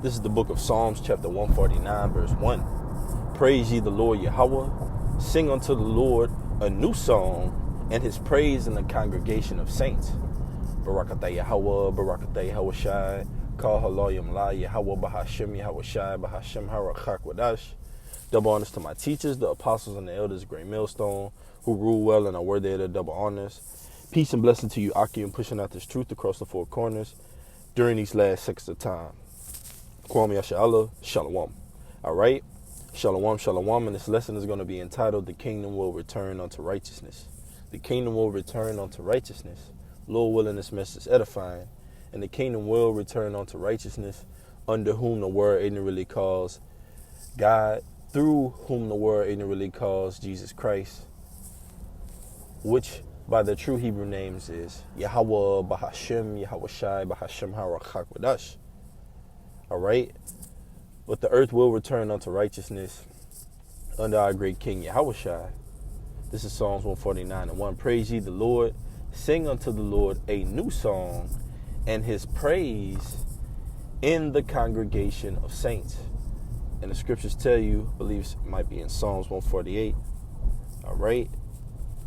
This is the book of Psalms, chapter 149, verse 1. Praise ye the Lord Yahweh. Sing unto the Lord a new song, and his praise in the congregation of saints. Barakatah Yahweh, Barakatah Yahweh Shai, Kal Halayim La, Yahweh Bahashem, Yahweh Shai, Bahashem Harakak Wadash. Double honors to my teachers, the apostles and the elders, great millstone, who rule well and are worthy of their double honors. Peace and blessing to you, Aki, and pushing out this truth across the four corners during these last seconds of time. Kwame Yasha'Allah, Shalom. All right, Shalom, Shalom, and this lesson is going to be entitled, The Kingdom Will Return Unto Righteousness. The kingdom will return unto righteousness. Lord willing, this message is edifying. And the kingdom will return unto righteousness, under whom the word ignorantly calls God, through whom the word ignorantly calls Jesus Christ, which by the true Hebrew names is Yahweh Bahashem, Yahweh Shai, Bahashem Harakak Wadash. All right, but the earth will return unto righteousness under our great King Yahweh Shai. This is Psalms 149:1. Praise ye the Lord, sing unto the Lord a new song, and his praise in the congregation of saints. And the scriptures tell you, I believe it might be in Psalms 148. All right,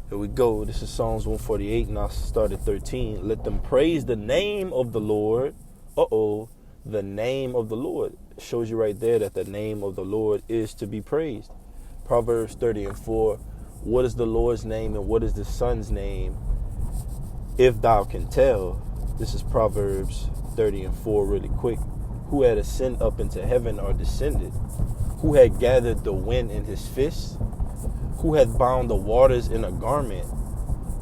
here we go. This is Psalms 148, and I'll start at 13. Let them praise the name of the Lord. The name of the Lord. It shows you right there that the name of the Lord is to be praised. Proverbs 30:4. What is the Lord's name and what is the Son's name, if thou can tell? This is Proverbs 30:4 really quick. Who had ascended up into heaven or descended? Who had gathered the wind in his fist? Who hath bound the waters in a garment?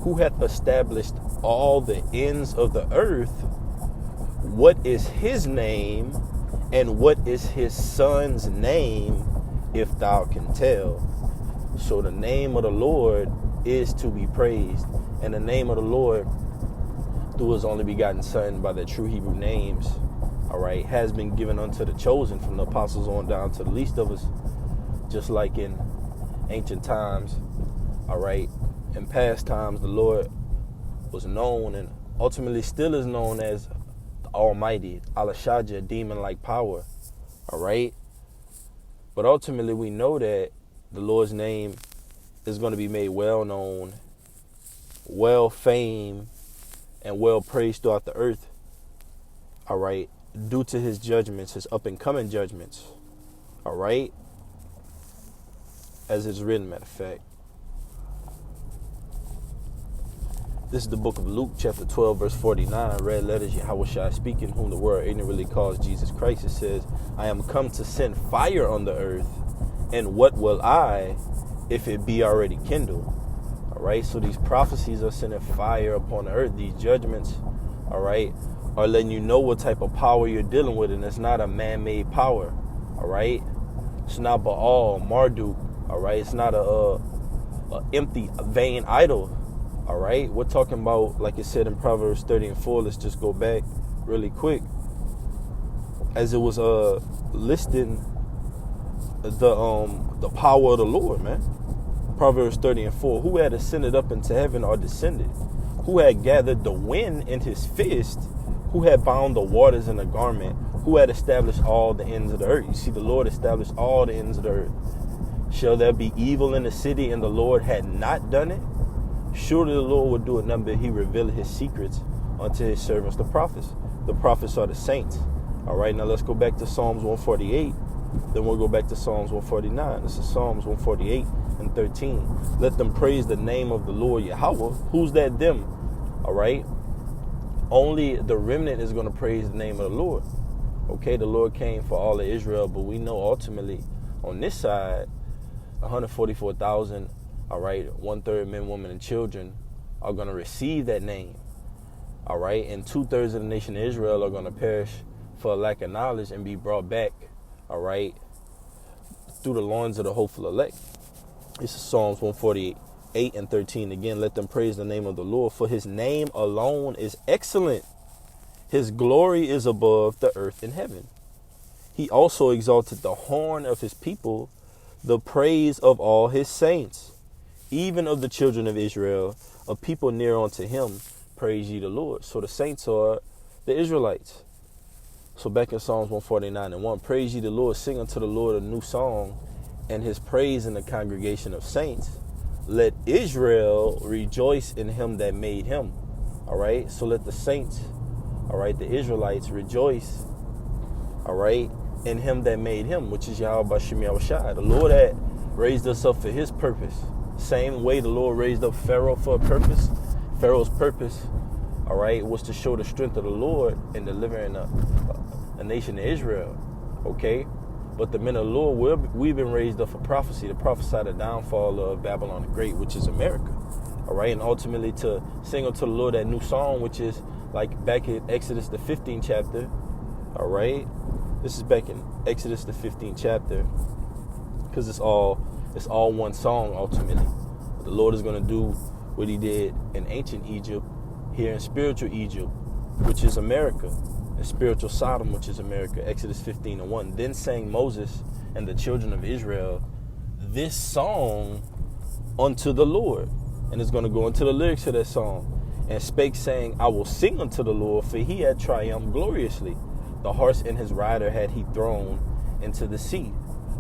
Who hath established all the ends of the earth? What is his name, and what is his son's name, if thou can tell? So the name of the Lord is to be praised, and the name of the Lord, through his only begotten Son, by the true Hebrew names, all right, has been given unto the chosen, from the apostles on down to the least of us, just like in ancient times. All right, in past times, the Lord was known and ultimately still is known as Almighty, Al-Shaja, demon-like power. All right, but ultimately we know that the Lord's name is going to be made well known, well famed, and well praised throughout the earth. All right, due to his judgments, his up and coming judgments. All right, as it's written, matter of fact. This is the book of Luke, chapter 12, verse 49. Red letters, Yahweh Shai speaking, whom the word ignorantly calls Jesus Christ. It says, I am come to send fire on the earth, and what will I, if it be already kindled? All right, so these prophecies are sending fire upon the earth. These judgments, all right, are letting you know what type of power you're dealing with, and it's not a man-made power. All right, it's not Baal, Marduk. All right, it's not a empty, vain idol. All right, we're talking about, like it said in Proverbs 30:4. Let's just go back really quick, as it was listing the power of the Lord, man. Proverbs 30:4. Who had ascended up into heaven or descended? Who had gathered the wind in his fist? Who had bound the waters in a garment? Who had established all the ends of the earth? You see, the Lord established all the ends of the earth. Shall there be evil in the city, and the Lord had not done it? Surely the Lord would do it, none but he revealed his secrets unto his servants, the prophets. The prophets are the saints. All right, now let's go back to Psalms 148. Then we'll go back to Psalms 149. This is Psalms 148:13. Let them praise the name of the Lord Yahweh. Who's that them? All right. Only the remnant is going to praise the name of the Lord. Okay, the Lord came for all of Israel, but we know ultimately on this side, 144,000, all right, 1/3 men, women, and children are going to receive that name. All right, and 2/3 of the nation of Israel are going to perish for a lack of knowledge and be brought back, all right, through the loins of the hopeful elect. This is Psalms 148:13. Again, let them praise the name of the Lord, for his name alone is excellent. His glory is above the earth and heaven. He also exalted the horn of his people, the praise of all his saints, even of the children of Israel, a people near unto him. Praise ye the Lord. So the saints are the Israelites. So back in Psalms 149:1, praise ye the Lord, sing unto the Lord a new song, and his praise in the congregation of saints. Let Israel rejoice in him that made him. All right, so let the saints, all right, the Israelites rejoice, all right, in him that made him, which is Yahweh B'Shem Yahushua. The Lord had raised us up for his purpose. Same way the Lord raised up Pharaoh for a purpose. Pharaoh's purpose, all right, was to show the strength of the Lord in delivering a nation of Israel, okay? But the men of the Lord, we've been raised up for prophecy, to prophesy the downfall of Babylon the Great, which is America, all right? And ultimately to sing unto the Lord that new song, which is like back in Exodus the 15th chapter, all right? This is back in Exodus the 15th chapter, because it's all one song ultimately. The Lord is going to do what he did in ancient Egypt, here in spiritual Egypt, which is America, and spiritual Sodom, which is America. Exodus 15:1. Then sang Moses and the children of Israel this song unto the Lord. And it's going to go into the lyrics of that song. And spake, saying, I will sing unto the Lord, for he had triumphed gloriously. The horse and his rider had he thrown into the sea.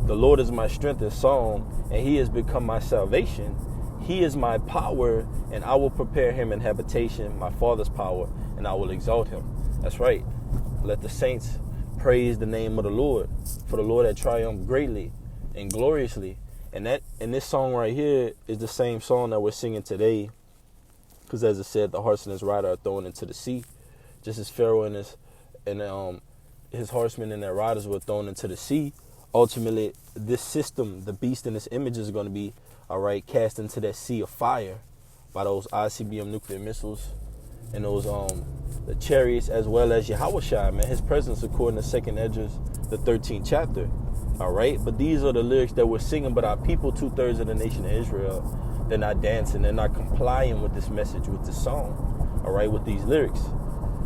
The Lord is my strength and song, and he has become my salvation. He is my power, and I will prepare him an habitation, my father's power, and I will exalt him. That's right. Let the saints praise the name of the Lord, for the Lord had triumphed greatly and gloriously. And this song right here is the same song that we're singing today, because as it said, the horse and his rider are thrown into the sea, just as Pharaoh and his horsemen and their riders were thrown into the sea. Ultimately, this system, the beast and its images, are going to be, all right, cast into that sea of fire by those ICBM nuclear missiles and those the chariots, as well as Yahushua, man, his presence, according to 2nd Esdras, the 13th chapter. All right, but these are the lyrics that we're singing. But our people, 2/3 of the nation of Israel, they're not dancing, they're not complying with this message, with this song, all right, with these lyrics.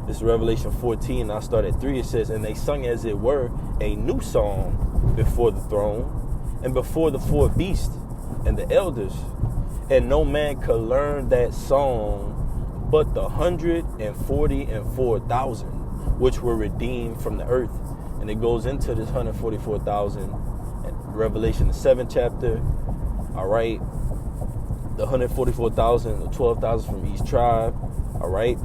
This is Revelation 14, I'll start at 3. It says, and they sung as it were a new song before the throne and before the four beasts and the elders. And no man could learn that song but the 144,000 which were redeemed from the earth. And it goes into this 144,000 in Revelation the 7th chapter. All right, the 144,000, the 12,000 from each tribe. All right,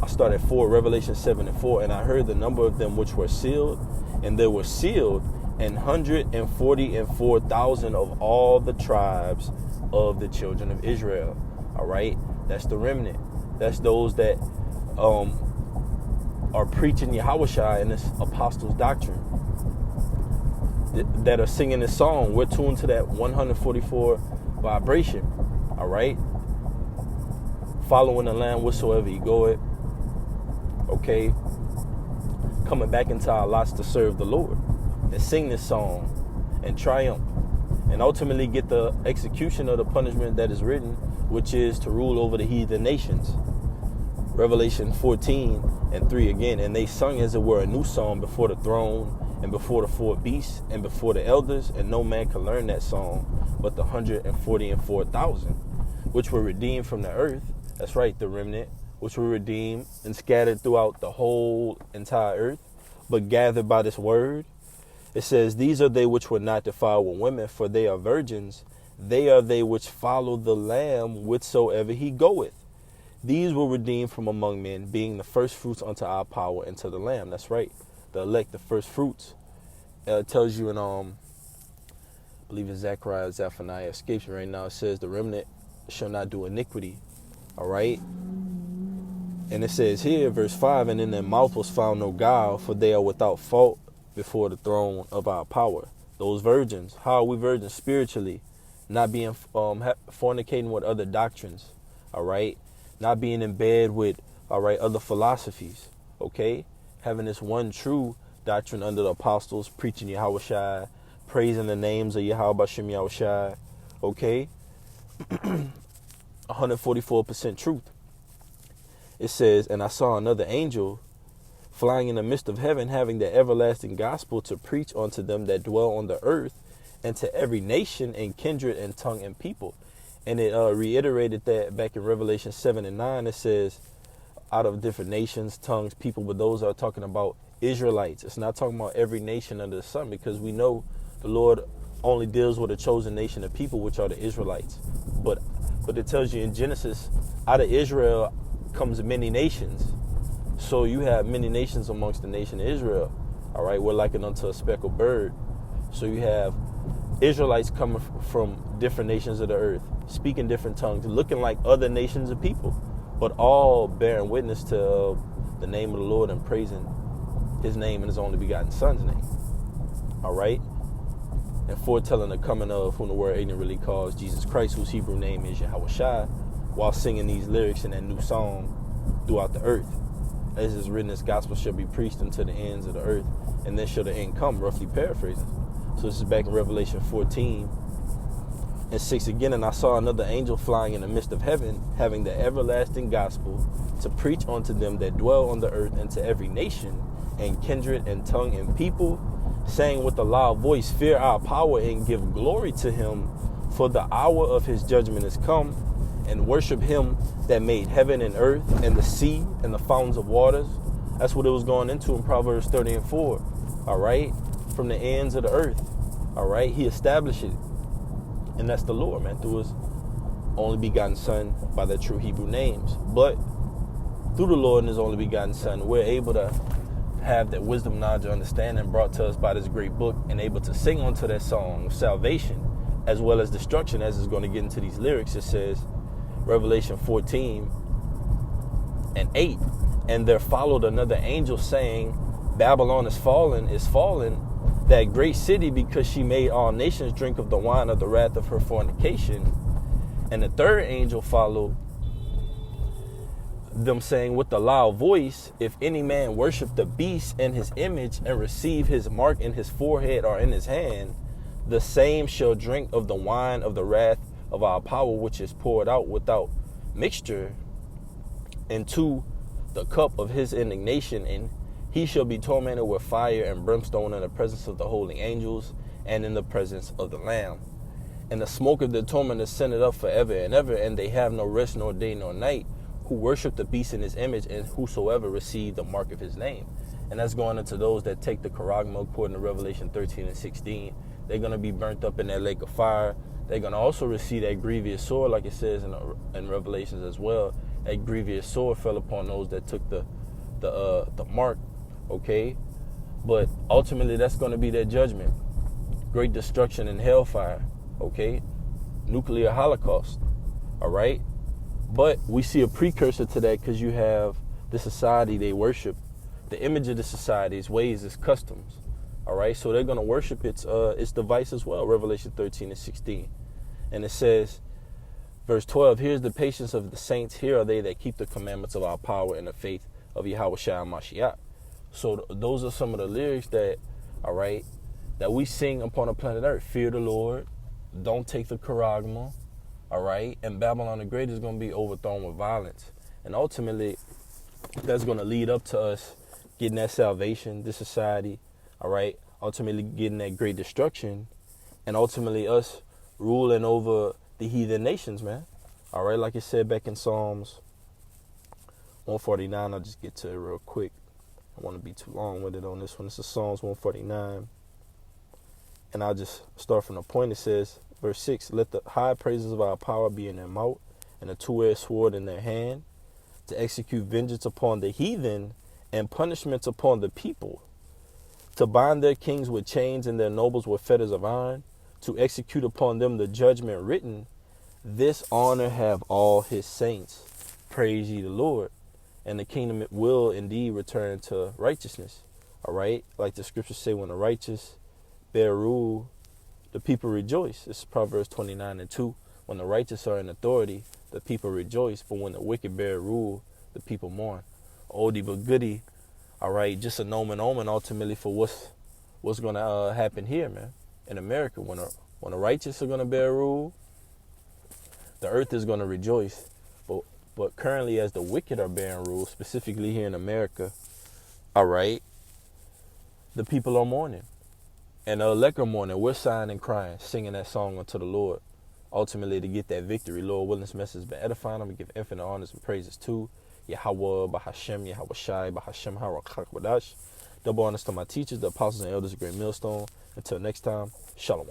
I start at 4, Revelation 7:4. And I heard the number of them which were sealed, and there were sealed 144,000 of all the tribes of the children of Israel. All right, that's the remnant. That's those that are preaching Yahushua and this apostles' doctrine, that are singing this song. We're tuned to that 144 vibration. All right, following the Lamb whatsoever he goeth. Okay, coming back into our lots to serve the Lord and sing this song and triumph and ultimately get the execution of the punishment that is written, which is to rule over the heathen nations. Revelation 14:3 again. And they sung as it were a new song before the throne and before the four beasts and before the elders, and no man could learn that song but the 144,000 which were redeemed from the earth. That's right, the remnant, which were redeemed and scattered throughout the whole entire earth, but gathered by this word. It says, these are they which were not defiled with women, for they are virgins. They are they which follow the Lamb whithersoever he goeth. These were redeemed from among men, being the first fruits unto our power and to the Lamb. That's right, the elect, the first fruits. It tells you in, I believe it's Zechariah, Zephaniah, escapes me right now. It says, the remnant shall not do iniquity. All right. And it says here, verse 5, and in their mouth was found no guile, for they are without fault before the throne of our power. Those virgins. How are we virgins? Spiritually. Not being fornicating with other doctrines. All right. Not being in bed with, all right, other philosophies. Okay. Having this one true doctrine under the apostles, preaching Yahushua, praising the names of Yahweh B'Shem Yahushua. Okay. 144% truth. It says, and I saw another angel flying in the midst of heaven, having the everlasting gospel to preach unto them that dwell on the earth, and to every nation and kindred and tongue and people. And it reiterated that back in Revelation 7 and 9. It says, out of different nations, tongues, people, but those are talking about Israelites. It's not talking about every nation under the sun, because we know the Lord only deals with a chosen nation of people, which are the Israelites. But it tells you in Genesis, out of Israel comes many nations. So you have many nations amongst the nation of Israel. All right, we're likened unto a speckled bird. So you have Israelites coming from different nations of the earth, speaking different tongues, looking like other nations of people, but all bearing witness to the name of the Lord and praising his name and his only begotten son's name. All right, and foretelling the coming of whom the word ignorantly calls Jesus Christ, whose Hebrew name is Yahushua, while singing these lyrics in that new song throughout the earth. As is written, this gospel shall be preached unto the ends of the earth, and then shall the end come, roughly paraphrasing. So this is back in Revelation 14 and 6 again. And I saw another angel flying in the midst of heaven, having the everlasting gospel to preach unto them that dwell on the earth, and to every nation and kindred and tongue and people, saying with a loud voice, fear our power and give glory to him, for the hour of his judgment is come, and worship him that made heaven and earth and the sea and the fountains of waters. That's what it was going into in Proverbs 30 and 4. All right, from the ends of the earth. All right, he established it, and that's the Lord, man, through his only begotten son by their true Hebrew names. But through the Lord and his only begotten son, we're able to have that wisdom, knowledge, and understanding brought to us by this great book, and able to sing unto that song of salvation as well as destruction, as it's going to get into these lyrics. It says, Revelation 14 and 8, and there followed another angel saying, Babylon is fallen, that great city, because she made all nations drink of the wine of the wrath of her fornication. And the third angel followed them, saying with a loud voice, if any man worship the beast and his image, and receive his mark in his forehead or in his hand, the same shall drink of the wine of the wrath of our power, which is poured out without mixture into the cup of his indignation, and he shall be tormented with fire and brimstone in the presence of the holy angels and in the presence of the Lamb. And the smoke of the torment is sent up forever and ever, and they have no rest nor day nor night, who worship the beast in his image, and whosoever receive the mark of his name. And that's going into those that take the charagma, according to Revelation 13 and 16. They're going to be burnt up in that lake of fire. They're going to also receive that grievous sword, like it says in Revelations as well. That grievous sword fell upon those that took the mark. Okay, but ultimately that's going to be their judgment, great destruction and hellfire. Okay, nuclear holocaust. All right, but we see a precursor to that, because you have the society they worship, the image of the society, its ways, its customs. All right, so they're going to worship its device as well. Revelation 13 and 16, and it says, verse 12, here's the patience of the saints. Here are they that keep the commandments of our power and the faith of Yahushua Mashiach. So those are some of the lyrics that, all right, that we sing upon the planet Earth. Fear the Lord. Don't take the charagma. All right. And Babylon the Great is going to be overthrown with violence. And ultimately, that's going to lead up to us getting that salvation, this society. All right. Ultimately getting that great destruction. And ultimately us ruling over the heathen nations, man. All right. Like it said back in Psalms 149. I'll just get to it real quick. I want to be too long with it on this one. This is Psalms 149. And I'll just start from the point. It says, verse 6, let the high praises of our power be in their mouth, and a two-edged sword in their hand, to execute vengeance upon the heathen and punishments upon the people, to bind their kings with chains and their nobles with fetters of iron, to execute upon them the judgment written. This honor have all his saints. Praise ye the Lord. And the kingdom will indeed return to righteousness. All right. Like the scriptures say, when the righteous bear rule, the people rejoice. This is Proverbs 29 and 2. When the righteous are in authority, the people rejoice. But when the wicked bear rule, the people mourn. Oldie but goodie. All right. Just a nomen omen ultimately for what's going to happen here, man. In America, when the righteous are going to bear rule, the earth is going to rejoice. But currently, as the wicked are bearing rule, specifically here in America, all right, the people are mourning. And the elect are mourning. We're sighing and crying, singing that song unto the Lord, ultimately to get that victory. Lord willing, this message has been edifying. I'm going to give infinite honors and praises to Yahweh, Bahashem, Yahweh Shai, Bahashem, Harakak Wadash. Double honors to my teachers, the apostles and elders of Great Millstone. Until next time, shalom.